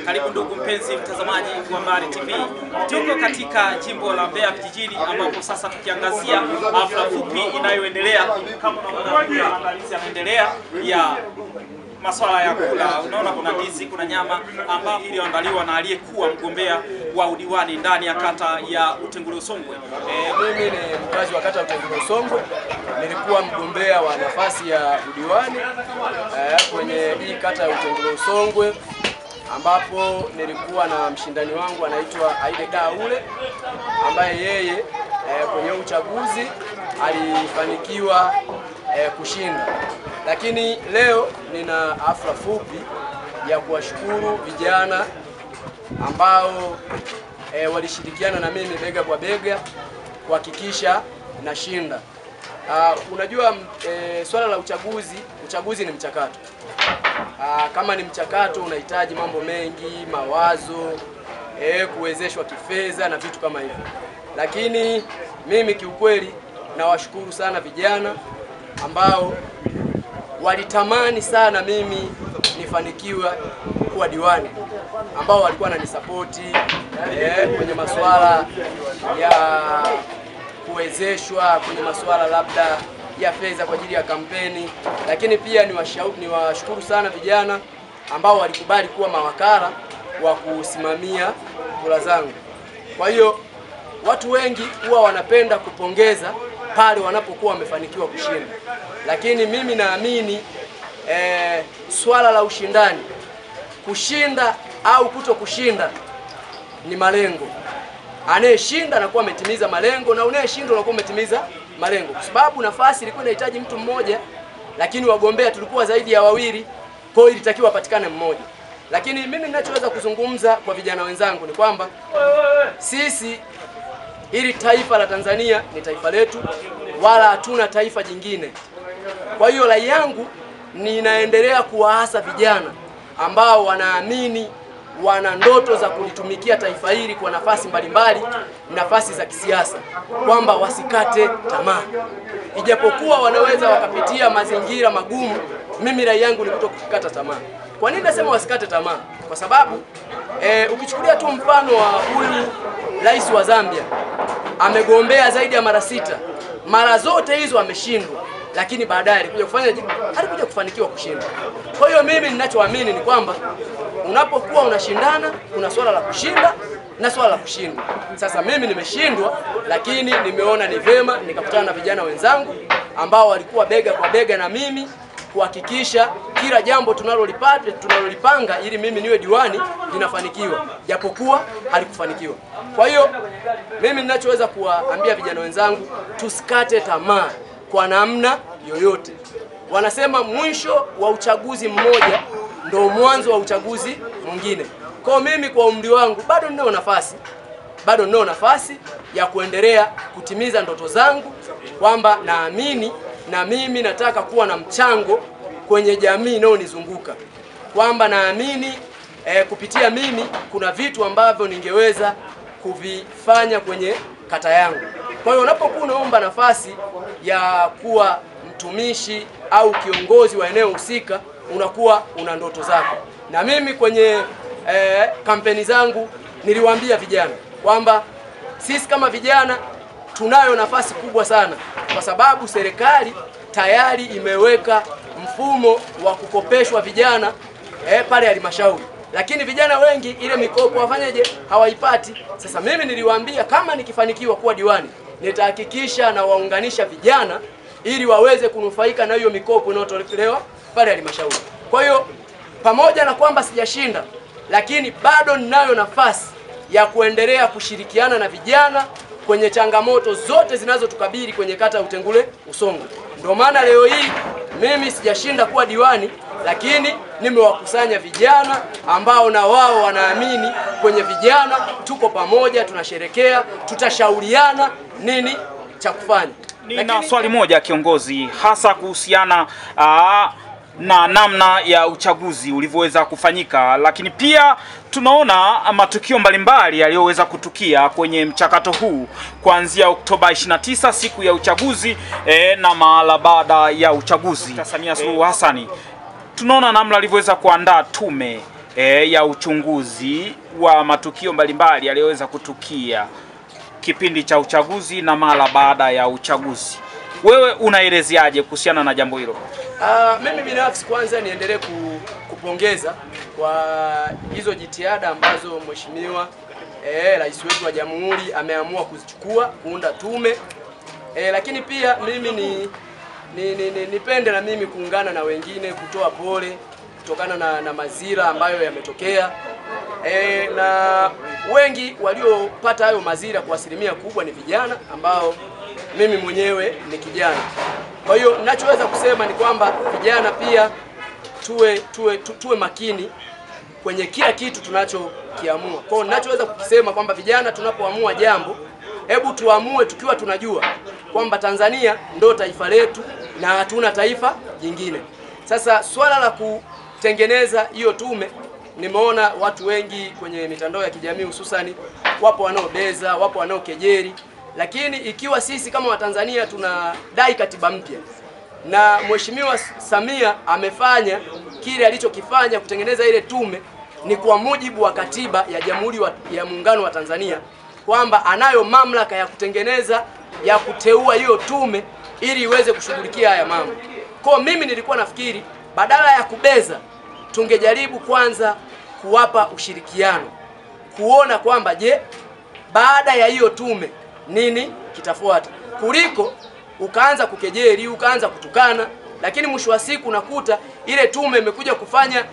Karibu ndugu mpenzi mtazamaji wa Mbali TV. Tuko katika jimbo la Mbeya vijijini ambapo sasa tukiangazia hafla fupi inayoendelea kama unavyoona maandalizi yanaendelea ya masuala ya kula. Unaona kuna ndizi, kuna nyama ambayo iliyoandaliwa na aliyekuwa mgombea wa udiwani ndani ya kata ya Utengule Usongwe. Mimi ni mkazi wa kata ya Utengule Usongwe. Nilikuwa mgombea wa nafasi ya udiwani kwenye hii kata ya Utengule Usongwe, ambapo nilikuwa na mshindani wangu anaitwa Aide Daule, ambaye yeye kwenye uchaguzi alifanikiwa kushinda. Lakini leo nina hafla fupi ya kuwashukuru vijana ambao walishirikiana na mimi bega kwa bega kuhakikisha nashinda. Unajua swala la uchaguzi ni mchakato. Kama ni mchakato unahitaji mambo mengi, mawazo, kuwezeshwa kifedha na vitu kama hivyo. Lakini mimi kiukweli nawashukuru sana vijana ambao walitamani sana mimi nifanikiwe kuwa diwani, ambao walikuwa wananisapoti kwenye masuala ya kuwezeshwa, kwenye masuala labda ya fedha kwa ajili ya kampeni. Lakini pia niwashukuru sana vijana ambao walikubali kuwa mawakala wa kusimamia kura zangu. Kwa hiyo watu wengi huwa wanapenda kupongeza pale wanapokuwa wamefanikiwa kushinda, lakini mimi naamini swala la ushindani, kushinda au kuto kushinda ni malengo. Anayeshinda anakuwa ametimiza malengo na unayeshinda unakuwa umetimiza malengo, kwa sababu nafasi ilikuwa inahitaji mtu mmoja, lakini wagombea tulikuwa zaidi ya wawili, kwa hiyo ilitakiwa patikane mmoja. Lakini mimi ninachoweza kuzungumza kwa vijana wenzangu ni kwamba sisi, ili taifa la Tanzania ni taifa letu, wala hatuna taifa jingine. Kwa hiyo rai yangu ninaendelea kuwaasa vijana ambao wanaamini, wana ndoto za kulitumikia taifa hili kwa nafasi mbalimbali, nafasi za kisiasa, kwamba wasikate tamaa. Ijapokuwa wanaweza wakapitia mazingira magumu, mimi rai yangu ni kutokukata tamaa. Kwa nini nasema wasikate tamaa? Kwa sababu ukichukulia tu mfano wa huyu rais wa Zambia, amegombea zaidi ya mara 6. Mara zote hizo ameshindwa, lakini baadaye alikuja kufanikiwa kushinda. Kwa hiyo mimi ninachoamini ni kwamba unapokuwa unashindana, kuna swala la kushinda na swala la kushindwa. Sasa mimi nimeshindwa, lakini nimeona ni vema nikakutana na vijana wenzangu ambao walikuwa bega kwa bega na mimi kuhakikisha kila jambo tunalolipanga ili mimi niwe diwani linafanikiwa, japokuwa halikufanikiwa. Kwa hiyo mimi ninachoweza kuwaambia vijana wenzangu, tusikate tamaa kwa namna yoyote. Wanasema mwisho wa uchaguzi mmoja ndio mwanzo wa uchaguzi mwingine. Kwa mimi kwa umri wangu bado ninao nafasi ya kuendelea kutimiza ndoto zangu, kwamba naamini na mimi nataka kuwa na mchango kwenye jamii inayonizunguka, kwamba naamini kupitia mimi kuna vitu ambavyo ningeweza kuvifanya kwenye kata yangu. Kwa hiyo unapokuwa unaomba nafasi ya kuwa mtumishi au kiongozi wa eneo husika, unakuwa una ndoto zako. Na mimi kwenye kampeni zangu niliwaambia vijana kwamba sisi kama vijana tunayo nafasi kubwa sana, kwa sababu serikali tayari imeweka mfumo wa kukopeshwa vijana pale halmashauri, lakini vijana wengi ile mikopo wafanyeje, hawaipati. Sasa mimi niliwaambia kama nikifanikiwa kuwa diwani, nitahakikisha na waunganisha vijana ili waweze kunufaika na hiyo mikopo inayotolewa pale halmashauri. Kwa hiyo pamoja na kwamba sijashinda, lakini bado ninayo nafasi ya kuendelea kushirikiana na vijana kwenye changamoto zote zinazotukabili kwenye kata ya Utengule Usongwe. Ndio maana leo hii mimi sijashinda kuwa diwani, lakini nimewakusanya vijana ambao na wao wanaamini kwenye vijana. Tuko pamoja, tunasherekea, tutashauriana nini cha kufanya. Nina swali moja kiongozi, hasa kuhusiana na namna ya uchaguzi ulivyoweza kufanyika, lakini pia tunaona matukio mbalimbali yaliyoweza kutukia kwenye mchakato huu kuanzia Oktoba 29 siku ya uchaguzi na mahala baada ya uchaguzi. Samia Suluhu Hassan, tunaona namna alivyoweza kuandaa tume ya uchunguzi wa matukio mbalimbali yaliyoweza kutukia kipindi cha uchaguzi na mara baada ya uchaguzi. Wewe unaelezeaje kuhusiana na jambo hilo? Mimi binafsi kwanza niendelee kupongeza kwa hizo jitihada ambazo mheshimiwa rais wetu wa Jamhuri ameamua kuzichukua kuunda tume. Lakini pia mimi nipende na mimi kuungana na wengine kutoa pole kutokana na mazira ambayo yametokea. Na wengi waliopata hayo mazira kwa asilimia kubwa ni vijana ambao mimi mwenyewe ni kijana. Kwa hiyo ninachoweza kusema ni kwamba vijana pia tuwe makini kwenye kila kitu tunachokiamua. Kwa hiyo ninachoweza kukisema kwamba vijana tunapoamua jambo, hebu tuamue tukiwa tunajua kwamba Tanzania ndo taifa letu na hatuna taifa jingine. Sasa swala la kutengeneza hiyo tume, nimeona watu wengi kwenye mitandao ya kijamii hususani wapo wanaobeza, wapo wanaokejeri, lakini ikiwa sisi kama Watanzania tunadai katiba mpya na Mheshimiwa Samia amefanya kile alichokifanya kutengeneza ile tume, ni kwa mujibu wa katiba ya Jamhuri ya Muungano wa Tanzania kwamba anayo mamlaka ya kutengeneza, ya kuteua hiyo tume ili iweze kushughulikia haya mambo. Kwa mimi nilikuwa nafikiri badala ya kubeza, tungejaribu kwanza kuwapa ushirikiano, kuona kwamba je, baada ya hiyo tume nini kitafuata, kuliko ukaanza kukejeli, ukaanza kutukana, lakini mwisho wa siku unakuta ile tume imekuja kufanya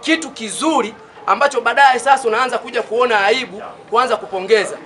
kitu kizuri ambacho baadaye sasa unaanza kuja kuona aibu, kuanza kupongeza.